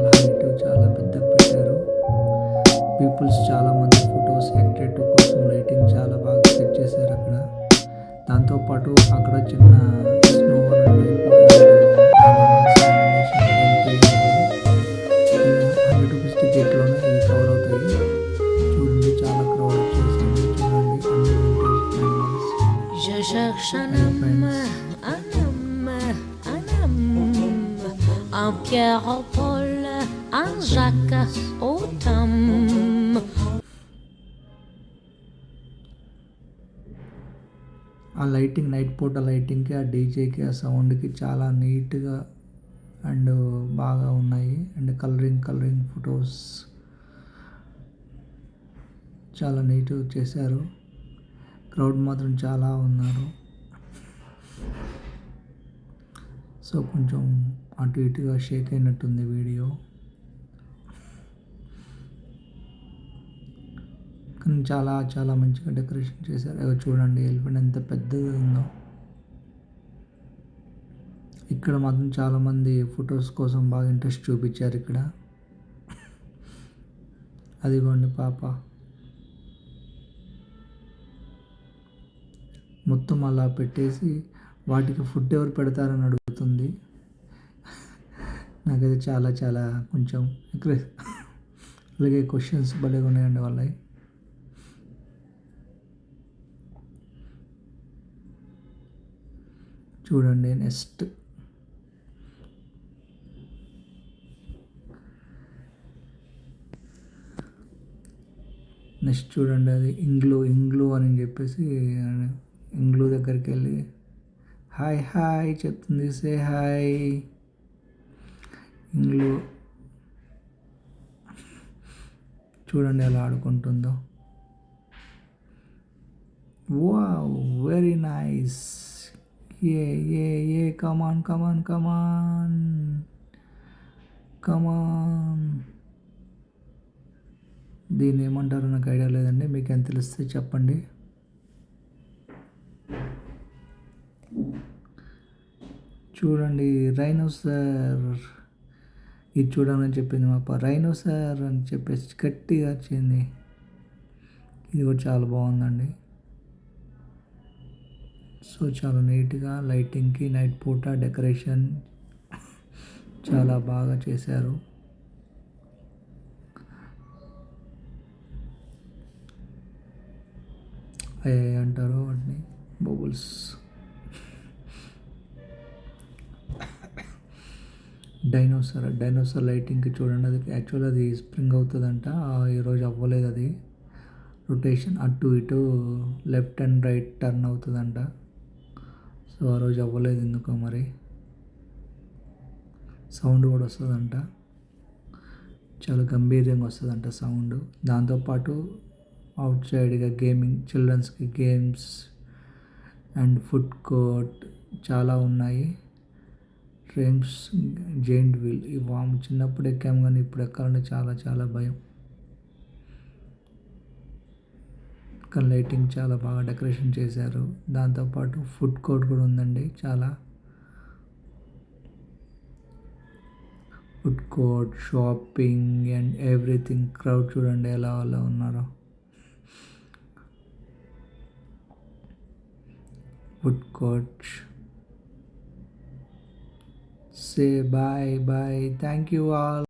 చాలా హైట్ చాలా పెద్దగా పెట్టారు. పీపుల్స్ చాలామంది ఫొటోస్ అట్రాక్టివ్ కోసం లైటింగ్ చాలా బాగా సెట్ చేశారు అక్కడ. దాంతోపాటు అక్కడ చిన్న స్నో రూపీస్ టికెట్లోనే ఇవి కవర్ అవుతాయి. చూడండి చాలా క్రౌడ్ వచ్చేసింది. చూడండి అన్ని vintage animals. Je cherche un homme, un Pierre au Paul, un Jacques au Tom. ఆ లైటింగ్ నైట్ పూట లైటింగ్కి ఆ డీజేకి ఆ సౌండ్కి చాలా నీట్గా అండ్ బాగా ఉన్నాయి. అండ్ కలరింగ్ ఫొటోస్ చాలా నీట్గా చేశారు. క్రౌడ్ మాత్రం చాలా ఉన్నారు. సో కొంచెం అటు ఇటుగా షేక్ అయినట్టుంది వీడియో, కానీ చాలా చాలా మంచిగా డెకరేషన్ చేశారు. అవి చూడండి ఎలిఫెంట్ ఎంత పెద్దగా ఉందో. ఇక్కడ మాత్రం చాలామంది ఫొటోస్ కోసం బాగా ఇంట్రెస్ట్ చూపించారు. ఇక్కడ అదిగోండి పాప మొత్తం అలా పెట్టేసి వాటికి ఫుడ్ ఎవరు పెడతారని అడుగుతుంది. నాకైతే చాలా చాలా కొంచెం అలాగే క్వశ్చన్స్ భలేగా ఉన్నాయండి వాళ్ళవి. చూడండి నెక్స్ట్ చూడండి అది ఇంగ్లూ అని చెప్పేసి ఇంగ్లూ దగ్గరికి వెళ్ళి హాయ్ చెప్తుంది. సే హాయ్ ఇంగ్లూ. చూడండి ఎలా ఆడుకుంటుందో. Wow very nice. ఏ కమాన్. దీన్ని ఏమంటారో నాకు ఐడియా లేదండి, మీకు ఎంత తెలిస్తే చెప్పండి. చూడండి రైనోసర్. ఇది చూడమని చెప్పింది మా అప్ప. రైనోసర్ అని చెప్పేసి గట్టిగా వచ్చింది. ఇది కూడా చాలా బాగుందండి. సో చాలా నీట్గా లైటింగ్కి నైట్ పూట డెకరేషన్ చాలా బాగా చేశారు. అంటారు వాటిని బబుల్స్. డైనోసార్ లైటింగ్కి చూడండి. అది యాక్చువల్ అది స్ప్రింగ్ అవుతుందంట. ఈరోజు అవ్వలేదు. అది రొటేషన్ అటు ఇటు లెఫ్ట్ అండ్ రైట్ టర్న్ అవుతుందంట. సో ఆ రోజు అవ్వలేదు ఎందుకో మరి. సౌండ్ కూడా వస్తుందంట, చాలా గంభీరంగా వస్తుందంట సౌండ్. దాంతోపాటు అవుట్ సైడ్గా చిల్డ్రన్స్కి గేమ్స్ అండ్ ఫుడ్ కోర్ట్ చాలా ఉన్నాయి. ట్రైన్స్ జైంట్ వీల్ ఇవి చిన్నప్పుడు ఎక్కాము, కానీ ఇప్పుడు ఎక్కాలంటే చాలా చాలా భయం. కానీ లైటింగ్ చాలా బాగా డెకరేషన్ చేశారు. దాంతోపాటు ఫుడ్ కోర్ట్ కూడా ఉందండి. చాలా food court, shopping and everything. Crowd చూడండి ఎలా ఉన్నారో. Food court. Say bye. Thank you all.